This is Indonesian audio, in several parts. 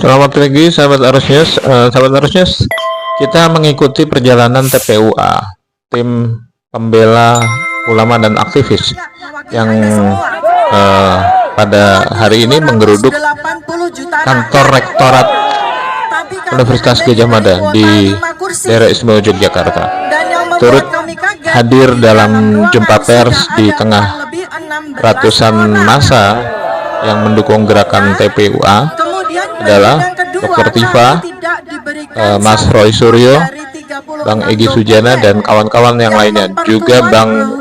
Selamat pagi sahabat Arus News. Sahabat Arus News, kita mengikuti perjalanan TPUA, tim pembela ulama dan aktivis yang pada hari ini menggeruduk kantor rektorat Universitas Gadjah Mada di daerah istimewa Yogyakarta. Turut hadir dalam jumpa pers di tengah ratusan massa yang mendukung gerakan TPUA adalah Dr. Tifa, Mas Roy Suryo, Bang Egy Sujana, dan kawan-kawan yang lainnya, juga Bang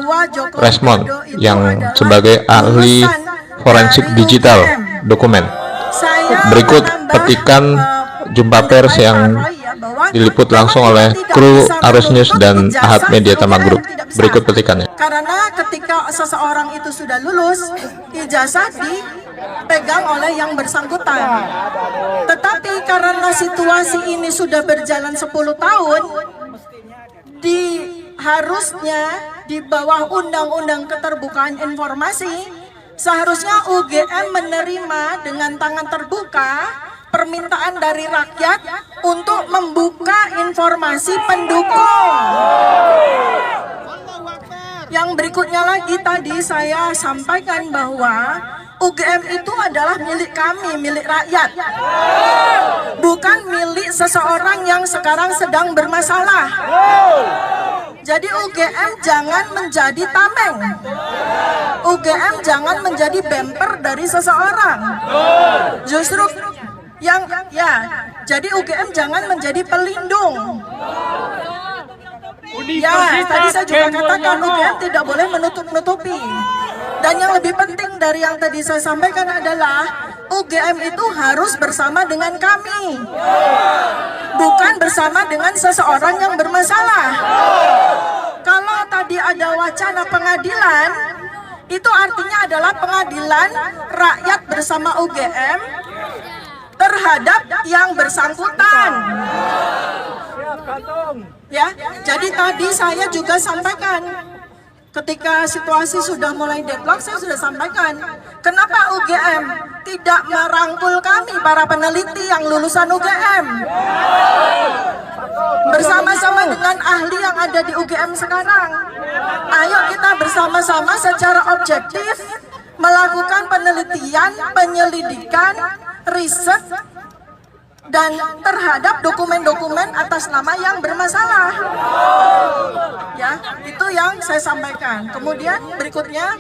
Resmond yang sebagai ahli forensik digital dokumen. Berikut petikan jumpa pers yang diliput langsung oleh kru Arus News dan Ahad Media Tama Group. Berikut petikannya. Karena ketika seseorang itu sudah lulus, ijazah dipegang oleh yang bersangkutan. Tetapi karena situasi ini sudah berjalan 10 tahun, harusnya di bawah Undang-Undang Keterbukaan Informasi, seharusnya UGM menerima dengan tangan terbuka permintaan dari rakyat untuk membuka informasi pendukung. Yang berikutnya lagi, tadi saya sampaikan bahwa UGM itu adalah milik kami, milik rakyat, bukan milik seseorang yang sekarang sedang bermasalah. Jadi UGM jangan menjadi tameng, UGM jangan menjadi bemper dari seseorang. Justru jadi UGM jangan menjadi pelindung. Ya, tadi saya juga katakan UGM tidak boleh menutup-nutupi. Dan yang lebih penting dari yang tadi saya sampaikan adalah UGM itu harus bersama dengan kami, bukan bersama dengan seseorang yang bermasalah. Kalau tadi ada wacana pengadilan, itu artinya adalah pengadilan rakyat bersama UGM terhadap yang bersangkutan. Ya, jadi tadi saya juga sampaikan, ketika situasi sudah mulai deadlock, saya sudah sampaikan, kenapa UGM tidak merangkul kami, para peneliti yang lulusan UGM, bersama-sama dengan ahli yang ada di UGM sekarang. Ayo kita bersama-sama secara objektif melakukan penelitian, penyelidikan, riset, dan terhadap dokumen-dokumen atas nama yang bermasalah. Ya, itu yang saya sampaikan. Kemudian berikutnya,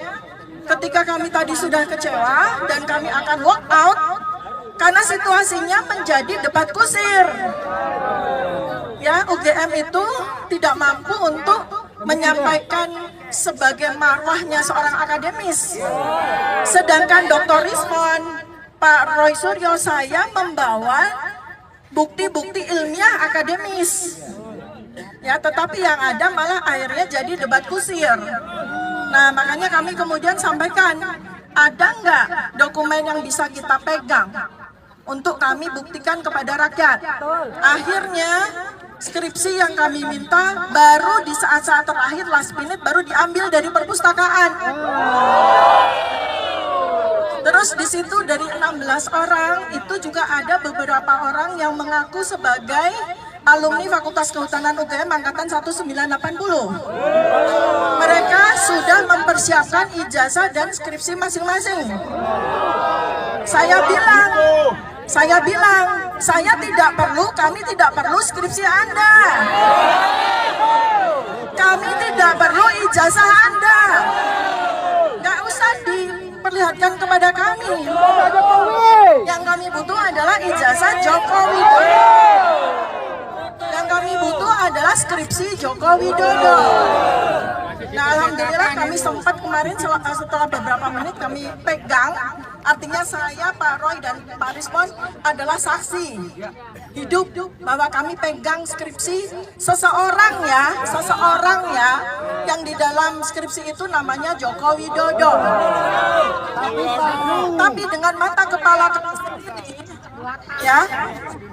ketika kami tadi sudah kecewa dan kami akan walk out karena situasinya menjadi debat kusir. Ya, UGM itu tidak mampu untuk menyampaikan sebagai marwahnya seorang akademis. Sedangkan Dr. Resmond, Pak Roy Suryo, saya membawa bukti-bukti ilmiah akademis. Ya, tetapi yang ada malah akhirnya jadi debat kusir. Nah, makanya kami kemudian sampaikan, ada nggak dokumen yang bisa kita pegang untuk kami buktikan kepada rakyat. Akhirnya skripsi yang kami minta baru di saat-saat terakhir, last minute, baru diambil dari perpustakaan. Terus di situ dari 16 orang itu juga ada beberapa orang yang mengaku sebagai alumni Fakultas Kehutanan UGM angkatan 1980. Mereka sudah mempersiapkan ijazah dan skripsi masing-masing. Saya bilang, kami tidak perlu skripsi Anda. Kami tidak perlu ijazah Anda. Nggak usah diperlihatkan kepada kami. Yang kami butuh adalah ijazah Joko Widodo. Yang kami butuh adalah skripsi Joko Widodo. Nah, alhamdulillah kami sempat kemarin setelah beberapa menit kami pegang. Artinya saya, Pak Roy, dan Pak Resmond adalah saksi hidup bahwa kami pegang skripsi seseorang ya, yang di dalam skripsi itu namanya Joko Widodo. Tapi dengan mata kepala sendiri, ya,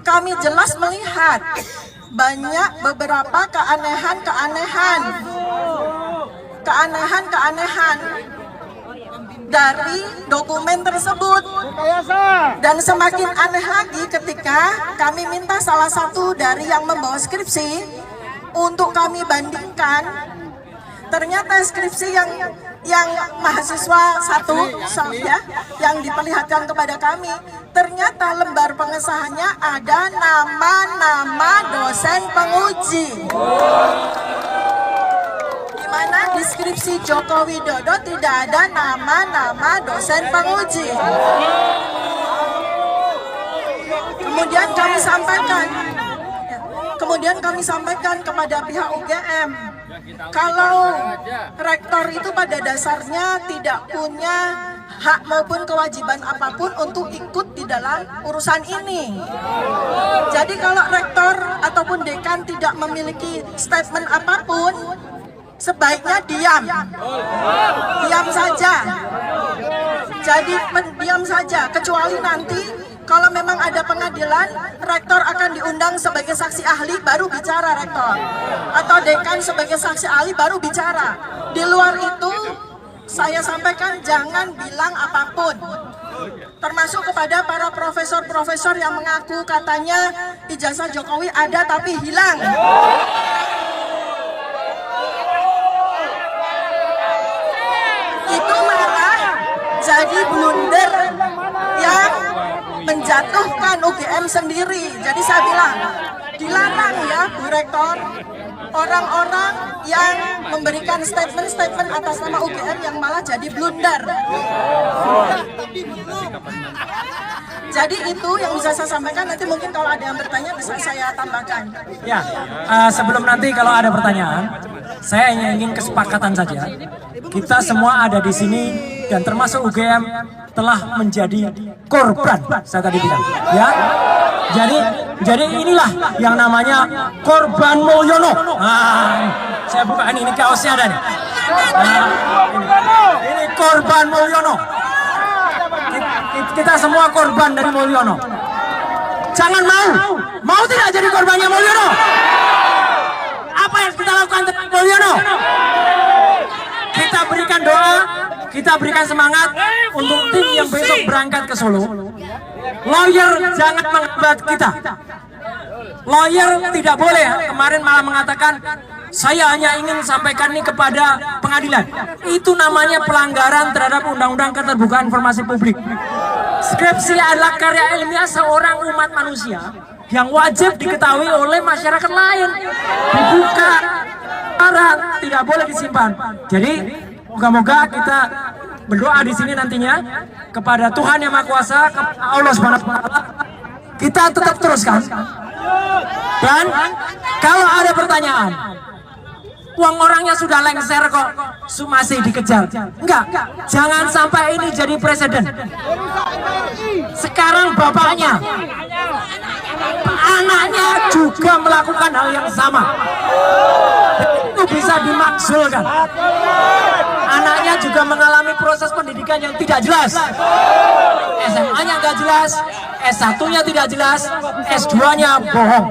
kami jelas melihat banyak beberapa keanehan dari dokumen tersebut. Dan semakin aneh lagi ketika kami minta salah satu dari yang membawa skripsi untuk kami bandingkan, ternyata skripsi yang mahasiswa satu ya, yang diperlihatkan kepada kami, ternyata lembar pengesahannya ada nama-nama dosen penguji. Di mana di skripsi Joko Widodo tidak ada nama-nama dosen penguji. Kemudian kami sampaikan kepada pihak UGM, kalau rektor itu pada dasarnya tidak punya hak maupun kewajiban apapun untuk ikut di dalam urusan ini. Jadi kalau rektor ataupun dekan tidak memiliki statement apapun, sebaiknya diam saja. Jadi diam saja, kecuali nanti kalau memang ada pengadilan, rektor akan diundang sebagai saksi ahli baru bicara rektor, atau dekan sebagai saksi ahli baru bicara. Di luar itu saya sampaikan jangan bilang apapun, termasuk kepada para profesor-profesor yang mengaku katanya ijazah Jokowi ada tapi hilang. Itu malah jadi blunder yang menjatuhkan UGM sendiri. Jadi saya bilang, dilarang ya Bu Rektor, orang-orang yang memberikan statement-statement atas nama UGM yang malah jadi blunder. Jadi itu yang bisa saya sampaikan, nanti mungkin kalau ada yang bertanya bisa saya tambahkan. Ya, sebelum nanti kalau ada pertanyaan, saya hanya ingin kesepakatan saja. Kita semua ada di sini dan termasuk UGM telah menjadi korban, saya tadi bilang, ya. Jadi inilah yang namanya korban Mulyono. Saya buka ini kaosnya ada nih. Ini korban Mulyono. Kita semua korban dari Mulyono. Jangan mau tidak jadi korbannya Mulyono. Apa yang kita lakukan terhadap Mulyono? Kita berikan doa, kita berikan semangat untuk tim yang besok berangkat ke Solo. Lawyer jangan menghambat kita. Lawyer tidak boleh kemarin malah mengatakan saya hanya ingin sampaikan ini kepada pengadilan. Itu namanya pelanggaran terhadap Undang-Undang Keterbukaan Informasi Publik. Skripsi adalah karya ilmiah seorang umat manusia yang wajib diketahui oleh masyarakat lain. Dibuka, tidak boleh disimpan. Jadi moga-moga kita berdoa di sini nantinya kepada Tuhan Yang Maha Kuasa, Allah Subhanahu wa Ta'ala, kita tetap teruskan. Dan kalau ada pertanyaan, uang orangnya sudah lengser kok, masih dikejar. Enggak, jangan sampai ini jadi presiden. Sekarang bapaknya, anaknya juga melakukan hal yang sama. Itu bisa dimakzulkan. Anaknya juga mengalami proses pendidikan yang tidak jelas. SMA-nya nggak jelas, S1-nya tidak jelas, S2-nya bohong.